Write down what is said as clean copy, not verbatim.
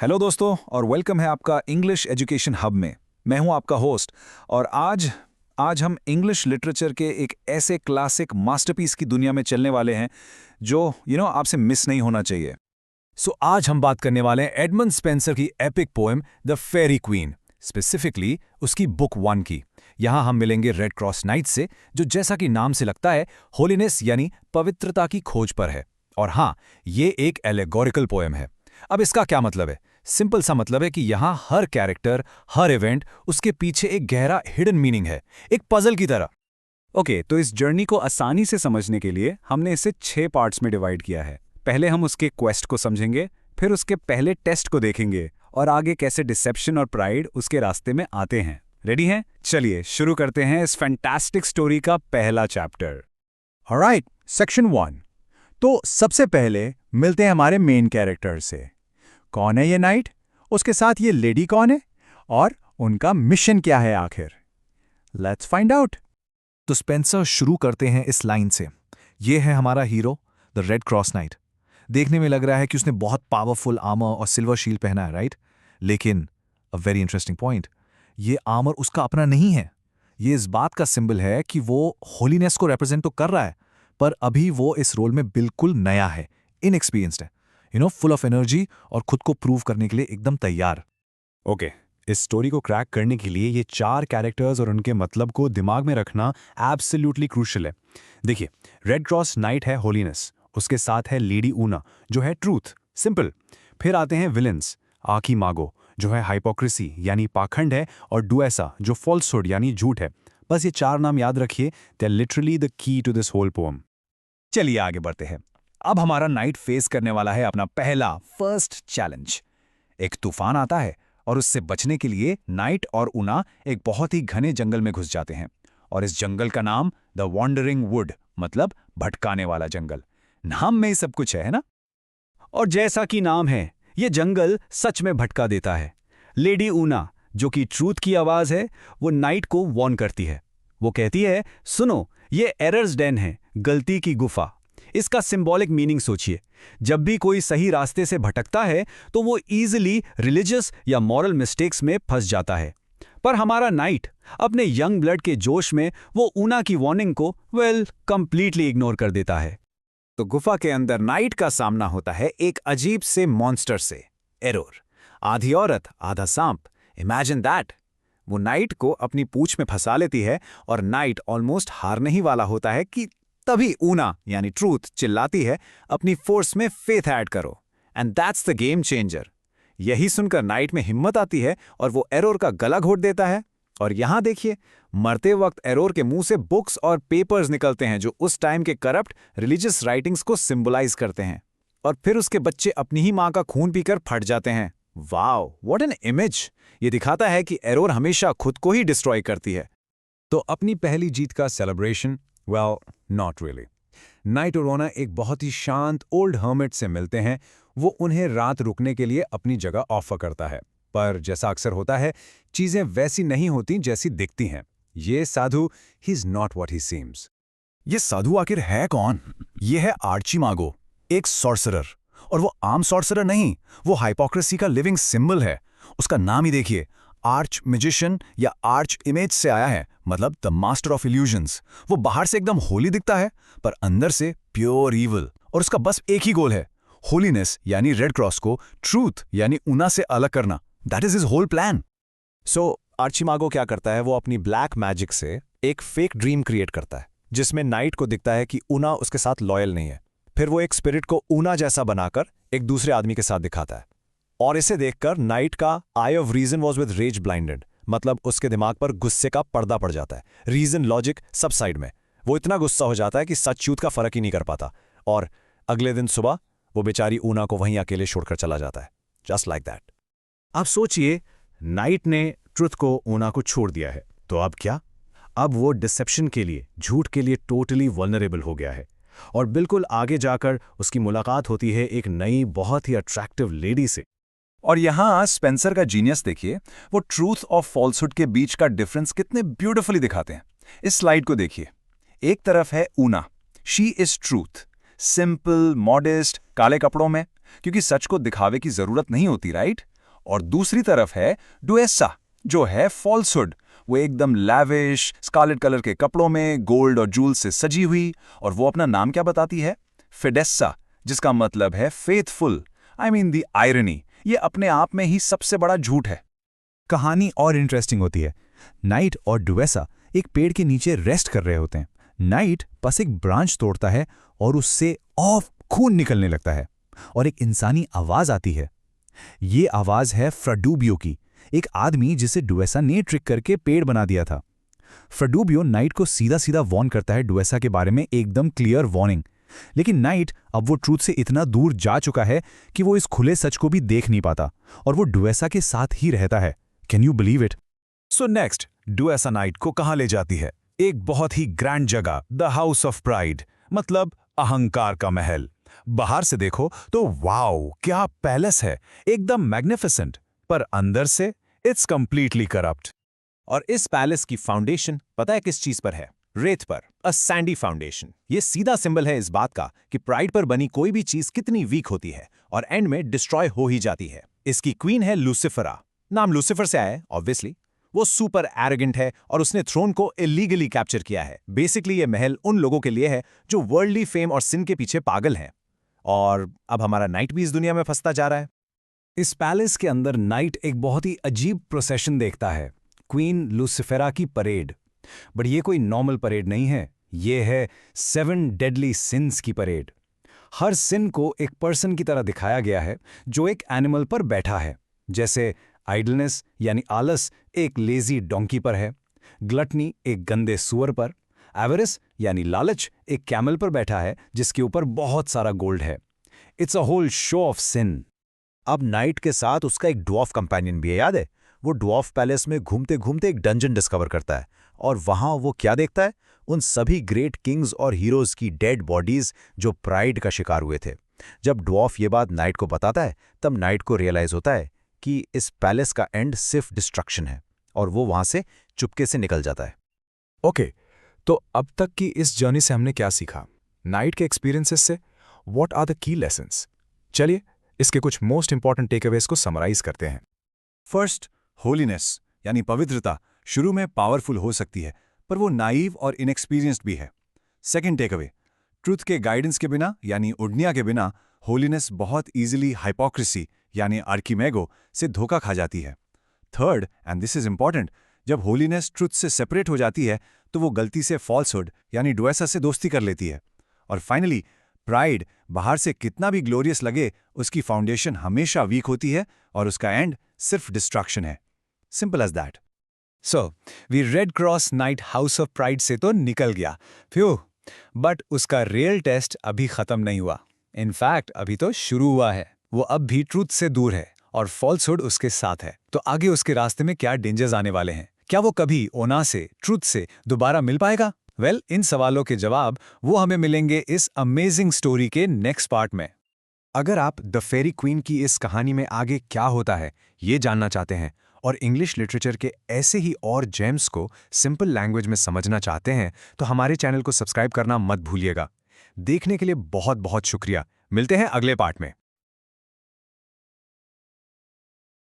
Hello दोस्तों और welcome है आपका इंग्लिश एजुकेशन हब में। मैं हूं आपका होस्ट और आज हम इंग्लिश लिटरेचर के एक ऐसे क्लासिक मास्टरपीस की दुनिया में चलने वाले हैं जो आपसे मिस नहीं होना चाहिए। आज हम बात करने वाले हैं एडमंड स्पेंसर की epic poem the Faerie Queene, specifically उसकी बुक 1 की। यहाँ हम मिलेंगे रेड क्रॉस नाइट से, जो जैसा कि नाम से लगता है होलीनेस यानी पवित्रता की खोज पर है। और हाँ, ये एक एलेगोरिकल पोएम है। अब इसका क्या मतलब है? सिंपल सा मतलब है कि यहाँ हर कैरेक्टर, हर इवेंट, उसके पीछे एक गहरा हिडन मीनिंग है, एक पजल की तरह। ओके, तो इस जर्नी को आसानी से समझने के लिए हमने इसे 6 पार्ट्स में डिवाइड किया है। पहले हम उसके क्वेस्ट को समझेंगे, फिर उसके पहले टेस्ट को देखेंगे और आगे कैसे डिसेप्शन और प्राइड उसके रास्ते में आते हैं। रेडी हैं? चलिए शुरू करते हैं इस फैंटास्टिक स्टोरी का पहला चैप्टर। Alright, section 1। तो सबसे पहले मिलते हैं हमारे मेन कैरेक्टर से। कौन है ये नाइट? उसके साथ ये लेडी कौन है? और उनका मिशन क्या है आखिर? Let's find out. तो स्पेंसर शुरू करते हैं इस लाइन से। ये है हमारा hero, the red Cross night. देखने में लग रहा है कि उसने बहुत पावरफुल आर्मर और सिल्वर शील्ड पहना है, राइट? लेकिन अ वेरी इंटरेस्टिंग पॉइंट, ये आर्मर उसका अपना नहीं है। ये इस बात का सिंबल है कि वो होलीनेस को रिप्रेजेंट तो कर रहा है, पर अभी वो इस रोल में बिल्कुल नया है, इनएक्सपीरियंस्ड है, फुल ऑफ एनर्जी और खुद को प्रूव करने के लिए एकदम तैयार। ओके, इस स्टोरी को क्रैक करने के लिए ये 4 कैरेक्टर्स और उनके मतलब को दिमाग में रखना एब्सोल्युटली क्रूशियल है। देखिए, रेड क्रॉस नाइट है होलीनेस, उसके साथ है लेडी ऊना जो है ट्रूथ, सिंपल। फिर आते हैं विलेंस, आकी मागो जो है हाइपोक्रेसी यानी पाखंड है, और डुएसा जो फॉल्सहुड यानी झूठ है। बस ये 4 नाम याद रखिए, they are literally the key to this whole poem. चलिए आगे बढ़ते हैं। अब हमारा नाइट फेस करने वाला है अपना पहला फर्स्ट चैलेंज। एक तूफान आता है और उससे बचने के लिए नाइट और ऊना एक बहुत ही घने जंगल में घुस जाते हैं। और इस जंगल का नाम द वॉन्डरिंग वुड, मतलब भटकाने वाला जंगल। नाम में ही सब कुछ है ना? और जैसा कि नाम है, ये जंगल सच में भटका देता है। लेडी ऊना, जो कि ट्रूथ की आवाज है, वो नाइट को वॉर्न करती है। वो कहती है, सुनो, ये एरर्स डेन है, गलती की गुफा। इसका सिंबॉलिक मीनिंग सोचिए। जब भी कोई सही रास्ते से भटकता है तो वो इजीली रिलीजियस या मॉरल मिस्टेक्स में फंस जाता है। पर हमारा नाइट अपने यंग ब्लड के जोश में वो ऊना की वार्निंग को कंप्लीटली इग्नोर कर देता है। तो गुफा के अंदर नाइट का सामना होता है एक अजीब से मॉन्स्टर से, एरोर। आधी औरत आधा सांप, इमेजिन दैट। वो नाइट को अपनी पूंछ में फंसा लेती है और नाइट ऑलमोस्ट हारने ही वाला होता है कि तभी ऊना यानी ट्रूथ चिल्लाती है, अपनी फोर्स में फेथ ऐड करो, and that's the game changer. यही सुनकर नाइट में हिम्मत आती है और वो एरोर का गला घोट देता है। और यहां देखिए, मरते वक्त एरोर के मुंह से बुक्स और पेपर्स निकलते हैं जो उस टाइम के करप्ट रिलीजियस राइटिंग्स को सिंबलाइज करते हैं। और फिर उसके बच्चे अपनी ही मां का खून पीकर फट जाते हैं। Wow, what an image! ये दिखाता है कि एरोर हमेशा खुद को ही डिस्ट्रॉय करती है। तो अपनी पहली जीत का celebration? Well, not really. Night और ऊना एक बहुत ही शांत ओल्ड हर्मिट से मिलते हैं। वो उन्हें रात रुकने के लिए अपनी जगह ऑफर करता है, पर जैसा अक्सर होता है, चीजें वैसी नहीं होती जैसी दिखती हैं। ये साधु, he is not what he seems. ये साधु आखिर है कौन? ये है आर्ची मागो, एक सॉर्सरर। और वो आम सॉर्सरर नहीं, वो हाइपोक्रेसी का लिविंग सिंबल है। उसका नाम ही देखिए, आर्च मैजिशियन या आर्च इमेज से आया है, मतलब द मास्टर ऑफ इल्यूजन्स। वो बाहर से एकदम होली दिखता है, पर अंदर से प्योर ईविल। और उसका बस एक ही गोल है, होलीनेस यानी रेड क्रॉस को ट्रूथ यानी ऊना से अलग करना। That is his whole plan. So Archimago क्या करता है? वो अपनी ब्लैक मैजिक से एक फेक ड्रीम क्रिएट करता है, जिसमें नाइट को दिखता है कि ऊना उसके साथ लॉयल नहीं है। फिर वो एक स्पिरिट को ऊना जैसा बनाकर एक दूसरे आदमी के साथ दिखाता है। और इसे देखकर नाइट का eye of reason was with rage blinded, मतलब उसके दिमाग पर गुस्से का पर्दा पड़ जाता है। रीजन, लॉजिक सब साइड में। वो इतना गुस्सा हो जाता है कि सच झूठ का फर्क ही नहीं कर पाता। और अगले दिन सुबह वो बेचारी ऊना को वहीं अकेले छोड़कर चला जाता है, जस्ट लाइक दैट। अब सोचिए, नाइट ने ट्रुथ को ऊना को छोड़ दिया है, तो अब क्या? अब वो डिसेप्शन के लिए, झूठ के लिए टोटली वल्नरेबल हो गया है। और बिल्कुल आगे जाकर उसकी मुलाकात होती है एक नई बहुत ही अट्रैक्टिव लेडी से। और यहाँ स्पेंसर का जीनियस देखिए, वो ट्रूथ और फॉल्सहुड के बीच का डिफरेंस कितने ब्यूटीफुली दिखाते हैं। इस स्लाइड को देखिए। एक तरफ है Una, she is truth, simple, modest, काले कपड़ों में, क्योंकि सच को दिखावे की जरूरत नहीं होती, राइट? और दूसरी तरफ है डुएसा, जो है फॉल्सहुड। वो एकदम लैविश स्कारलेट कलर के कपड़ों में गोल्ड और जूल से सजी हुई, और वो अपना नाम क्या बताती है? फिडेसा, जिसका मतलब है faithful. I mean the irony, ये अपने आप में ही सबसे बड़ा झूठ है। कहानी और इंटरेस्टिंग होती है। नाइट और डुएसा एक पेड़ के नीचे रेस्ट कर रहे होते हैं। नाइट बस एक ब्रांच तोड़ता है और उससे ऑफ खून निकलने लगता है और एक इंसानी आवाज आती है। ये आवाज है फ्राडूबियो की, एक आदमी जिसे डुएसा ने ट्रिक करके पेड़ बना दिया था। फ्राडूबियो नाइट को सीधा सीधा वॉर्न करता है डुएसा के बारे में, एकदम क्लियर वार्निंग। लेकिन नाइट अब वो ट्रूथ से इतना दूर जा चुका है कि वो इस खुले सच को भी देख नहीं पाता और वो डुएसा के साथ ही रहता है। Can you believe it? So next Duessa knight को कहां ले जाती है? एक बहुत ही ग्रैंड जगह, द हाउस ऑफ प्राइड, मतलब अहंकार का महल। बाहर से देखो तो वाओ क्या पैलेस है, एकदम मैग्निफिसेंट, पर अंदर से इट्स कंप्लीटली करप्ट। और इस पैलेस की फाउंडेशन पता है किस चीज पर है? रेत पर, अ सैंडी फाउंडेशन। ये सीधा सिंबल है इस बात का कि प्राइड पर बनी कोई भी चीज कितनी वीक होती है और एंड में डिस्ट्रॉय हो ही जाती है। इसकी क्वीन है लूसिफरा, नाम लूसिफर से आया है ऑब्वियसली। वो सुपर एरोगेंट है और उसने थ्रोन को इलीगली कैप्चर किया है। बेसिकली ये महल उन लोगों के लिए है जो वर्ल्डली फेम और सिन के पीछे पागल हैं। और अब हमारा नाइट भी इस दुनिया में फंसता जा रहा है। इस पैलेस के अंदर नाइट एक बहुत ही अजीब प्रोसेशन देखता है, क्वीन लूसिफेरा की परेड। बट ये कोई नॉर्मल परेड नहीं है, ये है 7 डेडली सिंस की परेड। हर सिन को एक पर्सन की तरह दिखाया गया है जो एक एनिमल पर बैठा है। जैसे आइडलनेस यानी आलस एक लेजी डोंकी पर है, ग्लटनी एक गंदे सुअर पर, एवरिस यानी लालच एक कैमल पर बैठा है जिसके ऊपर बहुत सारा गोल्ड है। It's a whole show of sin. अब नाइट के साथ उसका एक ड्वार्फ कंपेनियन भी है, याद है? वो ड्वार्फ पैलेस में घूमते घूमते एक डंजन डिस्कवर करता है और वहां वो क्या देखता है? उन सभी ग्रेट किंग्स और हीरोज की डेड बॉडीज जो प्राइड का शिकार हुए थे। जब ड्वार्फ ये बात नाइट को बताता है तब नाइट को रियलाइज होता है कि इस पैलेस का एंड सिर्फ डिस्ट्रक्शन है और वो वहां से चुपके से निकल जाता है। ओके, तो अब तक की इस जर्नी से हमने क्या सीखा? नाइट के एक्सपीरियंसेस से what are the key lessons? चलिए इसके कुछ मोस्ट इंपॉर्टेंट टेकअवेज को समराइज करते हैं। फर्स्ट, होलीनेस यानी पवित्रता शुरू में पावरफुल हो सकती है, पर वो नाइव और इनएक्सपीरियंस्ड भी है। सेकंड टेकअवे, ट्रुथ के गाइडेंस के बिना यानी उडनिया के बिना होलीनेस बहुत इजीली हाइपोक्रेसी यानी आर्किमेगो से धोखा खा जाती है। Third, and this is important, जब होलीनेस ट्रुथ से सेपरेट हो जाती है तो वो गलती से फॉल्सहुड यानी डुएसा से दोस्ती कर लेती है। और फाइनली, प्राइड बाहर से कितना भी ग्लोरियस लगे, उसकी फाउंडेशन हमेशा वीक होती है और उसका एंड सिर्फ डिस्ट्रक्शन है। Simple as that. So we Red Cross Knight House of Pride से तो निकल गया, फ्यू। बट उसका रियल टेस्ट अभी खत्म नहीं हुआ। इनफैक्ट अभी तो शुरू हुआ है। वो अब भी ट्रूथ से दूर है और फॉल्सहुड उसके साथ है। तो आगे उसके रास्ते में क्या डेंजर्स आने वाले हैं? क्या वो कभी ओना से, ट्रूथ से दोबारा मिल पाएगा? वेल, इन सवालों के जवाब वो हमें मिलेंगे इस अमेजिंग स्टोरी के नेक्स्ट पार्ट में। अगर आप द फेरी क्वीन की इस कहानी में आगे क्या होता है ये जानना चाहते हैं और इंग्लिश लिटरेचर के ऐसे ही और जेम्स को सिंपल लैंग्वेज में समझना चाहते हैं तो हमारे चैनल को सब्सक्राइब करना मत भूलिएगा। देखने के लिए बहुत बहुत शुक्रिया। मिलते हैं अगले पार्ट में।